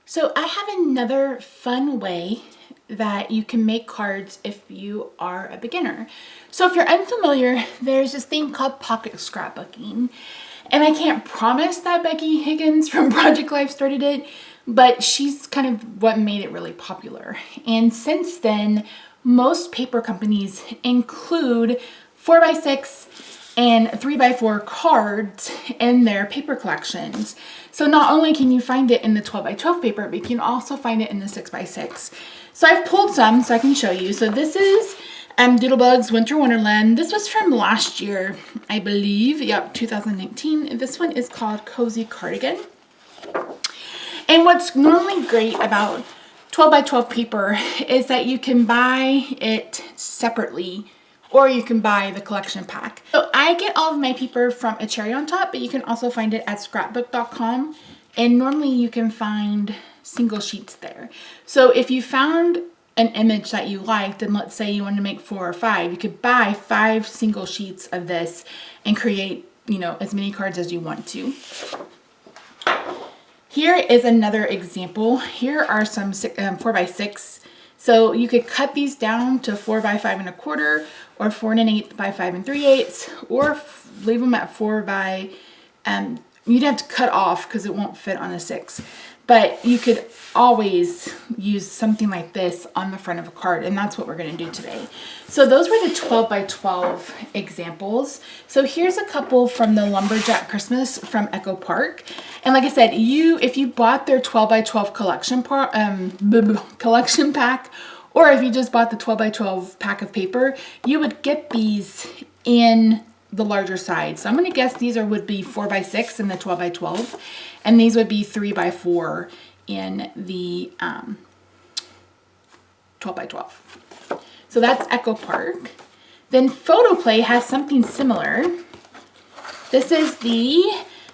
So I have another fun way that you can make cards if you are a beginner. So if you're unfamiliar, there's this thing called pocket scrapbooking. And I can't promise that Becky Higgins from Project Life started it, but she's kind of what made it really popular. And since then, most paper companies include 4x6 and 3x4 cards in their paper collections. So not only can you find it in the 12x12 paper, but you can also find it in the 6x6. So I've pulled some so I can show you. So this is Doodlebug's Winter Wonderland. This was from last year, I believe. Yep, 2019. This one is called Cozy Cardigan. And what's normally great about 12x12 paper is that you can buy it separately, or you can buy the collection pack. So I get all of my paper from A Cherry on Top, but you can also find it at scrapbook.com. And normally you can find single sheets there. So if you found an image that you liked, and let's say you wanted to make 4 or 5, you could buy 5 single sheets of this and create, as many cards as you want to. Here is another example. Here are some 4x6. So you could cut these down to 4 by 5 1/4, or 4 1/8 by 5 3/8, or leave them at 4 by, you'd have to cut off because it won't fit on a 6. But you could always use something like this on the front of a card, and that's what we're going to do today. So those were the 12x12 examples. So here's a couple from the Lumberjack Christmas from Echo Park. And like I said, if you bought their 12x12 collection pack, or if you just bought the 12x12 pack of paper, you would get these in the larger size. So I'm going to guess these would be 4x6 in the 12x12, and these would be 3x4 in the 12x12. So that's Echo Park. Then Photoplay has something similar. This is the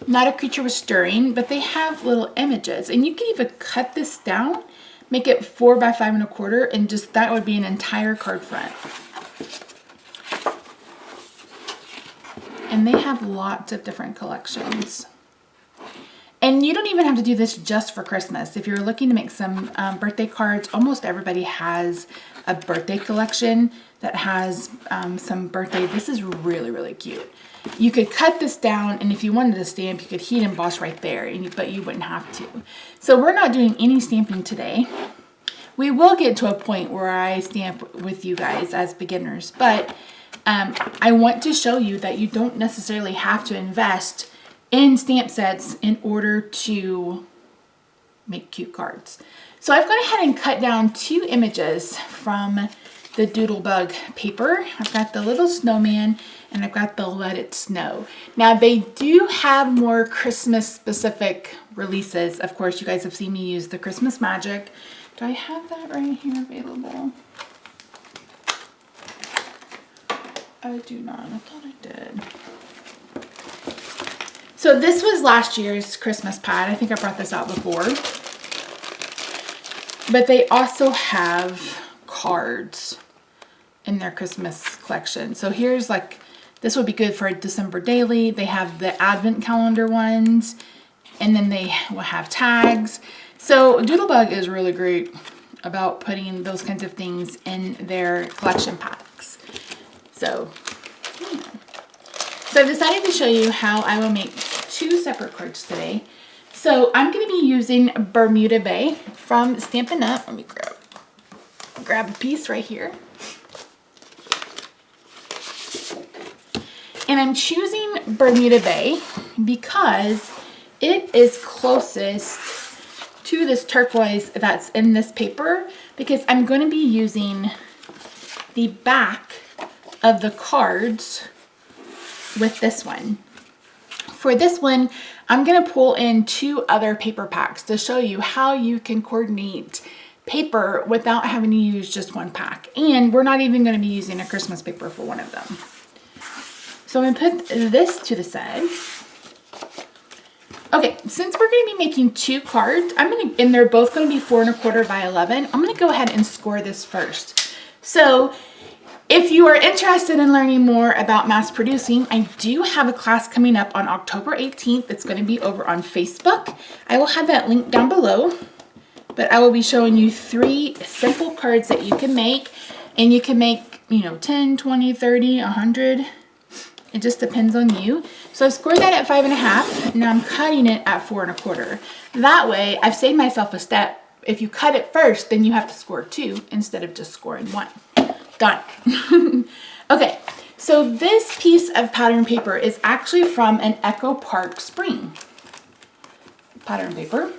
Not a Creature Was Stirring, but they have little images, and you can even cut this down, make it 4 by 5 1/4, and just that would be an entire card front. And they have lots of different collections. And you don't even have to do this just for Christmas. If you're looking to make some birthday cards, almost everybody has a birthday collection that has some birthday. This is really, really cute. You could cut this down, and if you wanted to stamp, you could heat emboss right there, but you wouldn't have to. So we're not doing any stamping today. We will get to a point where I stamp with you guys as beginners, but I want to show you that you don't necessarily have to invest in stamp sets in order to make cute cards. So I've gone ahead and cut down 2 images from the Doodlebug paper. I've got the little snowman, and I've got the Let It Snow. Now they do have more Christmas specific releases. Of course, you guys have seen me use the Christmas Magic. Do I have that right here available? I do not. I thought I did. So this was last year's Christmas pad. I think I brought this out before. But they also have cards in their Christmas collection. So here's this would be good for a December daily. They have the Advent calendar ones, and then they will have tags. So Doodlebug is really great about putting those kinds of things in their collection packs. So I've decided to show you how I will make 2 separate cards today. So I'm going to be using Bermuda Bay from Stampin' Up. Let me grab a piece right here. And I'm choosing Bermuda Bay because it is closest to this turquoise that's in this paper, because I'm going to be using the back of the cards with this one. For this one, I'm going to pull in 2 other paper packs to show you how you can coordinate paper without having to use just one pack. And we're not even going to be using a Christmas paper for one of them. So I'm going to put this to the side. Okay, since we're going to be making 2 cards, and they're both going to be 4 1/4 by 11, I'm going to go ahead and score this first. So if you are interested in learning more about mass producing, I do have a class coming up on October 18th. It's going to be over on Facebook. I will have that link down below. but I will be showing you 3 simple cards that you can make, and you can make, you know, 10, 20, 30, 100. It just depends on you. So I scored that at 5.5. Now I'm cutting it at 4.25. That way I've saved myself a step. If you cut it first, then you have to score 2 instead of just scoring 1. Done. Okay, so this piece of pattern paper is actually from an Echo Park Spring pattern paper.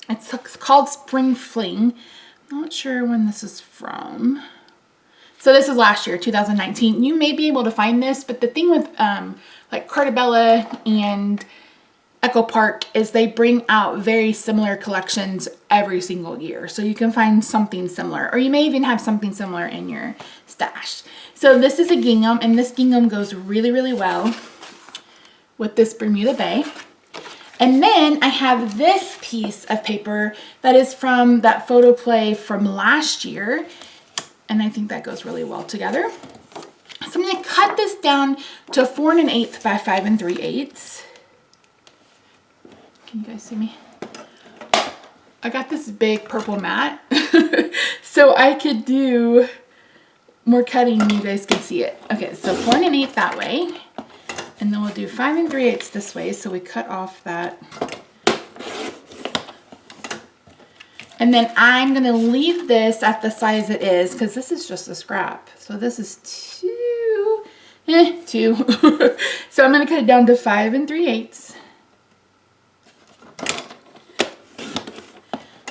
It's called Spring Fling. Not sure when this is from. So this is last year, 2019. You may be able to find this, but the thing with like Cartabella and Echo Park is they bring out very similar collections every single year. So you can find something similar, or you may even have something similar in your stash. So this is a gingham, and this gingham goes really, really well with this Bermuda Bay. And then I have this piece of paper that is from that photo play from last year. And I think that goes really well together. So I'm going to cut this down to 4 1/8 by 5 3/8. Can you guys see me? I got this big purple mat, so I could do more cutting and you guys can see it. Okay, so 4 1/8 that way. And then we'll do 5 3/8 this way. So we cut off that. And then I'm going to leave this at the size it is because this is just a scrap. So this is 2. So I'm going to cut it down to 5 3/8.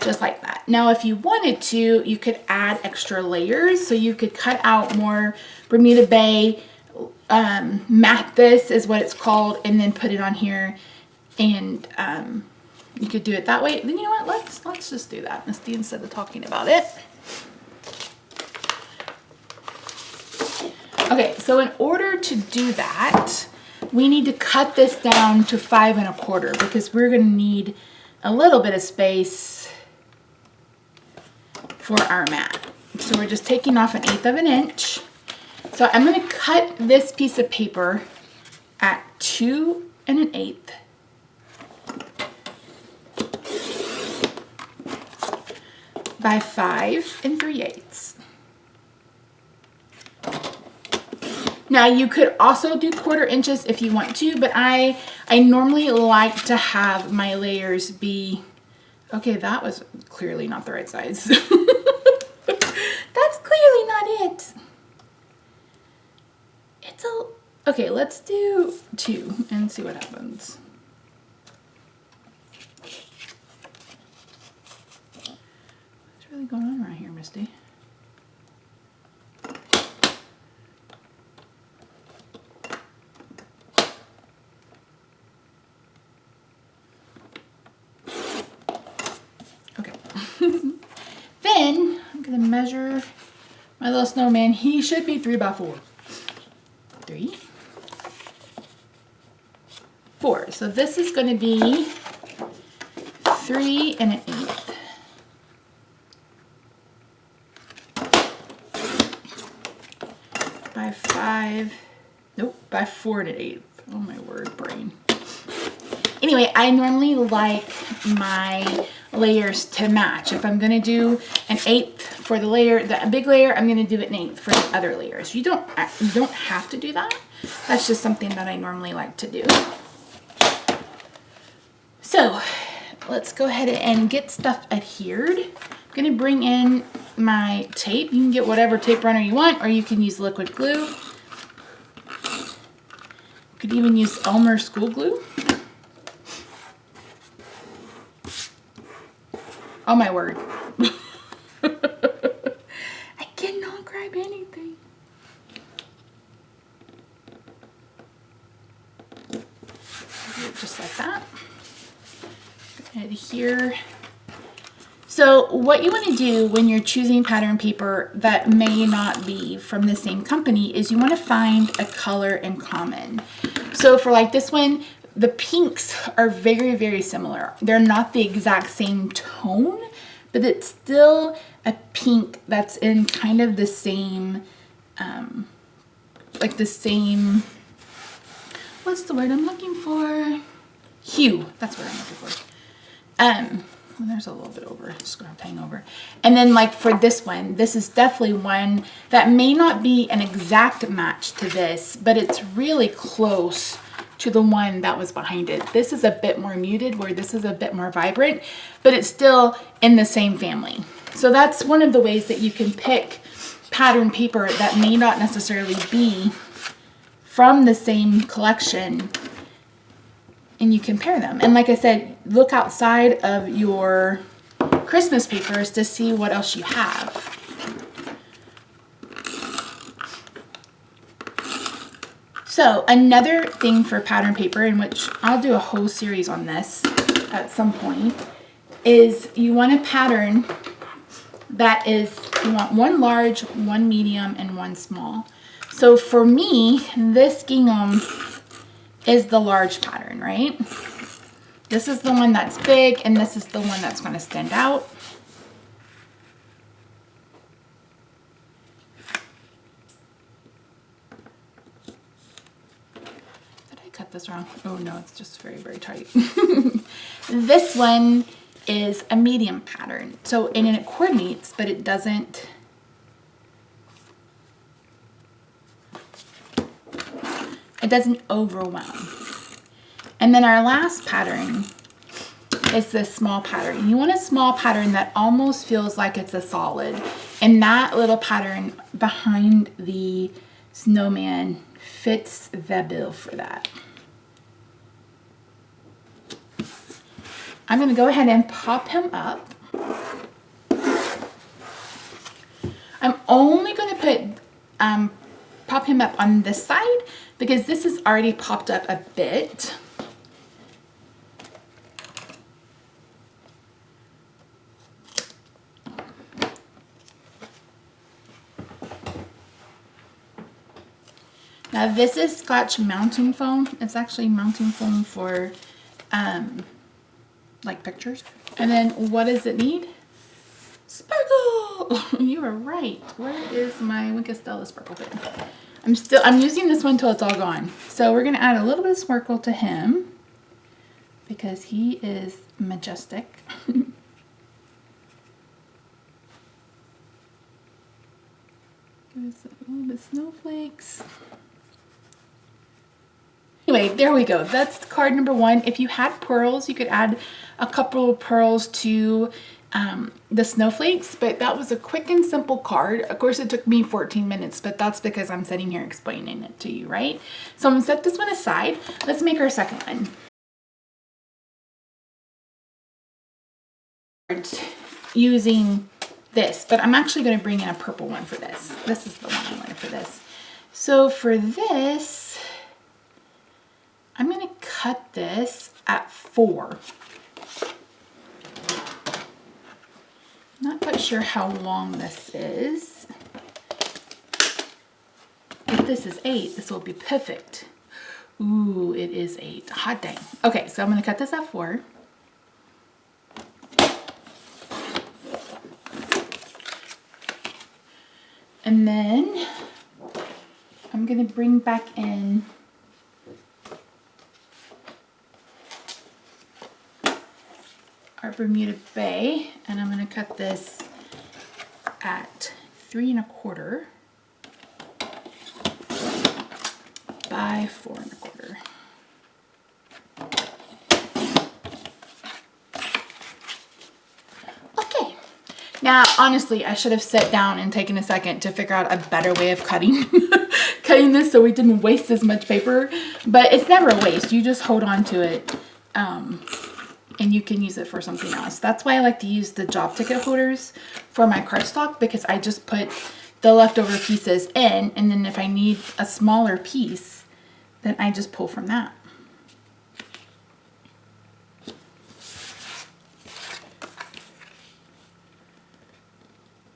Just like that. Now, if you wanted to, you could add extra layers. So you could cut out more Bermuda Bay, mat this is what it's called, and then put it on here, and you could do it that way. Then you know what? Let's just do that instead of talking about it. Okay, so in order to do that, we need to cut this down to 5 1/4 because we're going to need a little bit of space for our mat. So we're just taking off 1/8 of an inch. So I'm going to cut this piece of paper at 2 1/8 by 5 3/8. Now you could also do 1/4 inches if you want to, but I normally like to have my layers be, okay, that was clearly not the right size. That's clearly not it. Okay, let's do 2 and see what happens. What's really going on right here, Misty? Okay. Then I'm gonna measure my little snowman. He should be 3 by 4. 3, 4. So this is going to be 3 1/8 by 5. Nope, by 4 1/8. Oh my word, brain. Anyway, I normally like my layers to match. If I'm going to do 1/8 for the layer, the big layer, I'm going to do 1/8 for the other layers. You don't have to do that. That's just something that I normally like to do. So let's go ahead and get stuff adhered. I'm going to bring in my tape. You can get whatever tape runner you want, or you can use liquid glue. You could even use Elmer school glue. Oh my word. I cannot grab anything. Just like that. Adhere. So what you want to do when you're choosing pattern paper that may not be from the same company is you want to find a color in common. So for like this one, the pinks are very, very similar. They're not the exact same tone, but it's still a pink that's in kind of the same, like the same, what's the word I'm looking for? Hue. That's what I'm looking for. there's a little bit over, just gonna hang over. And then like for this one, this is definitely one that may not be an exact match to this, but it's really close to the one that was behind it. This is a bit more muted, where this is a bit more vibrant, but it's still in the same family. So that's one of the ways that you can pick pattern paper that may not necessarily be from the same collection, and you compare them. And like I said, look outside of your Christmas papers to see what else you have. So another thing for pattern paper, in which I'll do a whole series on this at some point, is you want a pattern that is, you want one large, one medium, and one small. So for me, this gingham is the large pattern, right? This is the one that's big, and this is the one that's going to stand out. Cut this wrong. Oh no, it's just very, very tight. This one is a medium pattern. So, and it coordinates, but it doesn't overwhelm. And then our last pattern is this small pattern. You want a small pattern that almost feels like it's a solid. And that little pattern behind the snowman fits the bill for that. I'm going to go ahead and pop him up. I'm only going to put pop him up on this side because this is already popped up a bit. Now this is Scotch mounting foam. It's actually mounting foam for like pictures. And then what does it need? Sparkle! You are right. Where is my Winkestella sparkle pen? I'm using this one till it's all gone. So we're gonna add a little bit of sparkle to him because he is majestic. There's a little bit of snowflakes. Anyway, there we go. That's card number one. If you had pearls, you could add a couple of pearls to the snowflakes, but that was a quick and simple card. Of course, it took me 14 minutes, but that's because I'm sitting here explaining it to you, right? So I'm gonna set this one aside. Let's make our second one. Using this, but I'm actually gonna bring in a purple one for this. This is the one I wanted for this. So for this, I'm going to cut this at 4. Not quite sure how long this is. If this is 8, this will be perfect. Ooh, it is 8. Hot dang. Okay, so I'm going to cut this at 4. And then I'm going to bring back in our Bermuda Bay, and I'm going to cut this at 3 1/4 by 4 1/4. Okay, now honestly I should have sat down and taken a second to figure out a better way of cutting cutting this so we didn't waste as much paper, but it's never a waste. You just hold on to it and you can use it for something else. That's why I like to use the job ticket holders for my cardstock, because I just put the leftover pieces in, and then if I need a smaller piece, then I just pull from that.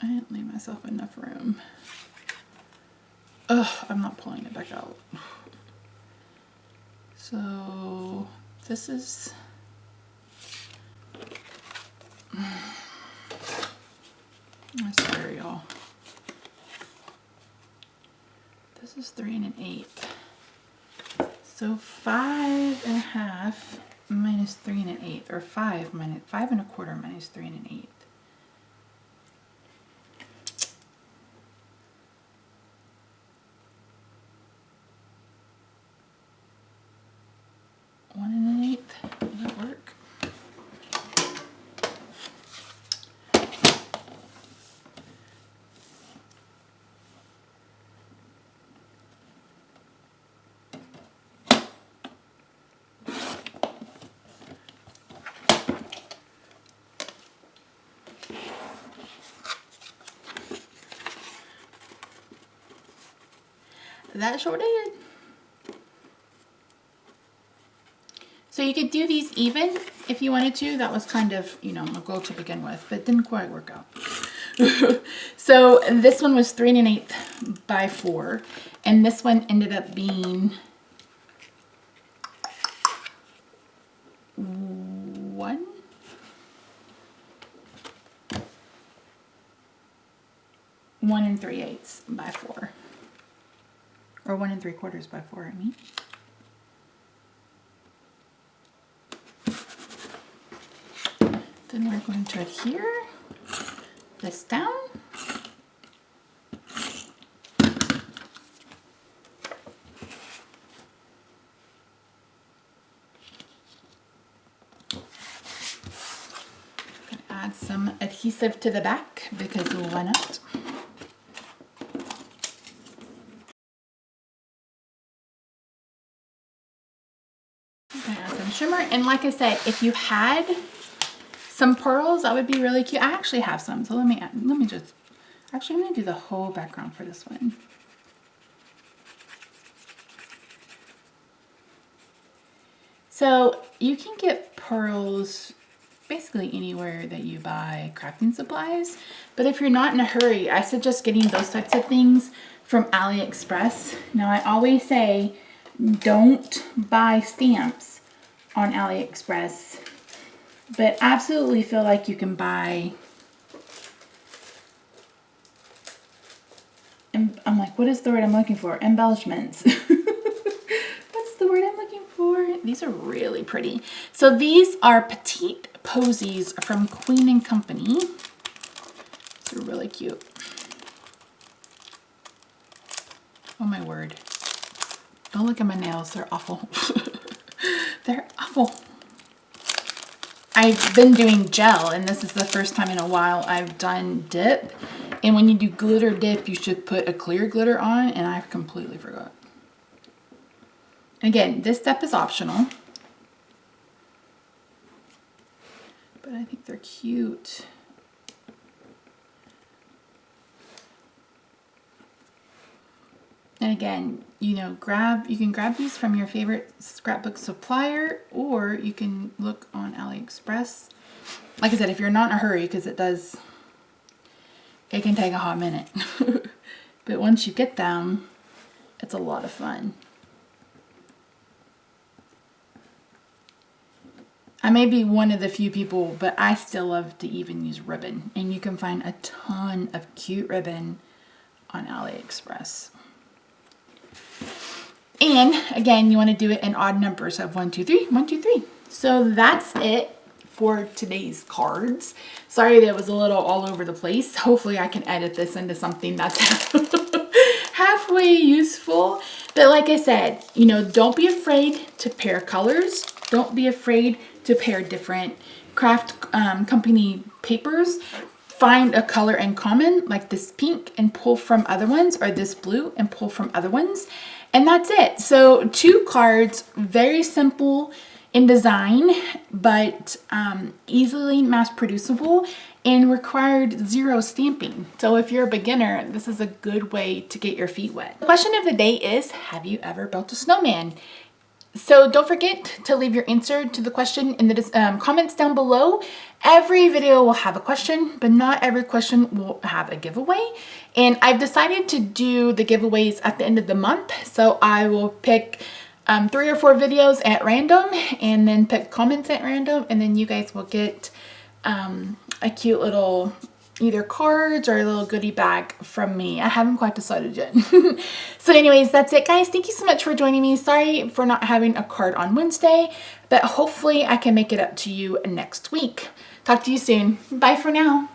I didn't leave myself enough room. Ugh, I'm not pulling it back out. So this is... I'm sorry, y'all. This is 3 1/8. So 5 1/2 minus 3 1/8, or 5 minus 5 1/4 minus 3 1/8. One and an eighth. Will that work? That sure did. So you could do these even if you wanted to. That was kind of, you know, a goal to begin with, but it didn't quite work out. So this one was 3 1/8 by 4, and this one ended up being 1 3/8 by 4, or 1 3/4 by 4, I mean. Then we're going to adhere this down. I'm going to add some adhesive to the back because why not? I'm going to add some shimmer, and like I said, if you had some pearls, that would be really cute. I actually have some, so let me just, actually I'm going to do the whole background for this one. So you can get pearls basically anywhere that you buy crafting supplies, but if you're not in a hurry, I suggest getting those types of things from AliExpress. Now I always say don't buy stamps on AliExpress, but absolutely feel like you can buy, and I'm like, what is the word I'm looking for? Embellishments. What's the word I'm looking for? These are really pretty. So these are petite posies from Queen & Company. They're really cute. Oh my word. Don't look at my nails, they're awful. They're awful. I've been doing gel, and this is the first time in a while I've done dip. And when you do glitter dip, you should put a clear glitter on, and I completely forgot. And again, this step is optional, but I think they're cute. And again, you know, you can grab these from your favorite scrapbook supplier, or you can look on AliExpress. Like I said, if you're not in a hurry, because it can take a hot minute. But once you get them, it's a lot of fun. I may be one of the few people, but I still love to even use ribbon. And you can find a ton of cute ribbon on AliExpress. And again, you want to do it in odd numbers of 1, 2, 3, 1, 2, 3. So that's it for today's cards. Sorry that it was a little all over the place. Hopefully I can edit this into something that's halfway useful. But like I said, you know, don't be afraid to pair colors. Don't be afraid to pair different craft company papers. Find a color in common, like this pink, and pull from other ones, or this blue and pull from other ones. And that's it. So 2 cards, very simple in design, but easily mass producible and required 0 stamping. So if you're a beginner, this is a good way to get your feet wet. The question of the day is, have you ever built a snowman? So don't forget to leave your answer to the question in the comments down below. Every video will have a question, but not every question will have a giveaway. And I've decided to do the giveaways at the end of the month. So I will pick 3 or 4 videos at random, and then pick comments at random, and then you guys will get a cute little, either cards or a little goodie bag from me. I haven't quite decided yet. So anyways, that's it guys. Thank you so much for joining me. Sorry for not having a card on Wednesday, but hopefully I can make it up to you next week. Talk to you soon. Bye for now.